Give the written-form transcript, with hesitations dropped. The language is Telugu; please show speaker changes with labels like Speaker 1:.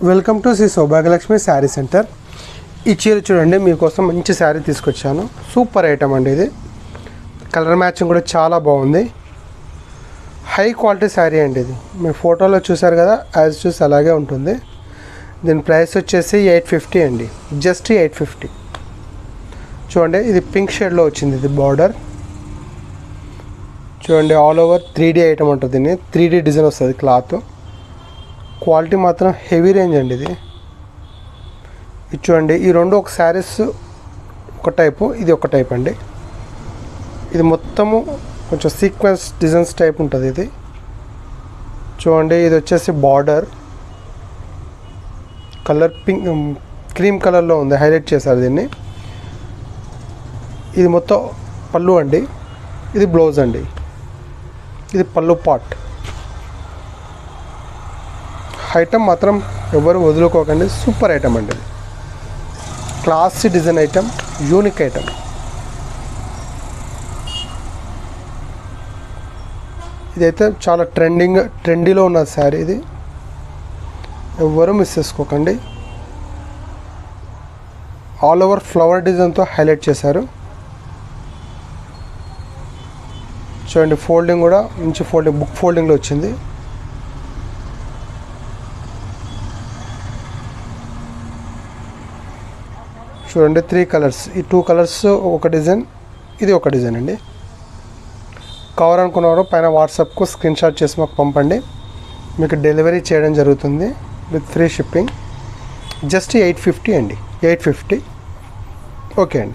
Speaker 1: Welcome to Shri Saubhagyalakshmi sari centre. ఈ చీర చూడండి, మీకోసం మంచి శారీ తీసుకొచ్చాను. సూపర్ ఐటమ్ అండి. ఇది కలర్ మ్యాచింగ్ కూడా చాలా బాగుంది. హై క్వాలిటీ శారీ అండి. ఇది మీరు ఫోటోలో చూసారు కదా, యాజ్ చూసి అలాగే ఉంటుంది. దీని ప్రైస్ వచ్చేసి 850 అండి, జస్ట్ 850. చూడండి, ఇది పింక్ షేడ్లో వచ్చింది. ఇది బార్డర్ చూడండి, ఆల్ ఓవర్ 3D ఐటమ్ ఉంటుంది. దీన్ని 3D డిజైన్ వస్తుంది. క్లాత్ క్వాలిటీ మాత్రం హెవీ రేంజ్ అండి. ఇది చూడండి, ఈ రెండు ఒక శారీస్ ఒక టైపు, ఇది ఒక టైప్ అండి. ఇది మొత్తము కొంచెం సీక్వెన్స్ డిజైన్స్ టైప్ ఉంటుంది. ఇది చూడండి, ఇది వచ్చేసి బార్డర్ కలర్ పింక్ క్రీమ్ కలర్లో ఉంది, హైలైట్ చేశారు దీన్ని. ఇది మొత్తం పళ్ళు అండి, ఇది బ్లౌజ్ అండి. ఇది పళ్ళు పార్ట్. ఐటమ్ మాత్రం ఎవరు వదులుకోకండి, సూపర్ ఐటమ్ అండి. ఇది classy design item, unique item. ఇదైతే చాలా ట్రెండీలో ఉన్న శారీ. ఇది ఎవరు మిస్ చేసుకోకండి. ఆల్ ఓవర్ ఫ్లవర్ డిజైన్తో హైలైట్ చేశారు. చూడండి, ఫోల్డింగ్ కూడా మంచి ఫోల్డింగ్, బుక్ ఫోల్డింగ్లో వచ్చింది. చూడండి, 3 కలర్స్, ఈ 2 కలర్స్ ఒక డిజైన్, ఇది ఒక డిజైన్ అండి. కవర్ అనుకున్నవారు పైన వాట్సాప్కు స్క్రీన్ షాట్ చేసి మాకు పంపండి, మీకు డెలివరీ చేయడం జరుగుతుంది విత్ ఫ్రీ షిప్పింగ్. జస్ట్ 850 అండి, 850. ఓకే అండి.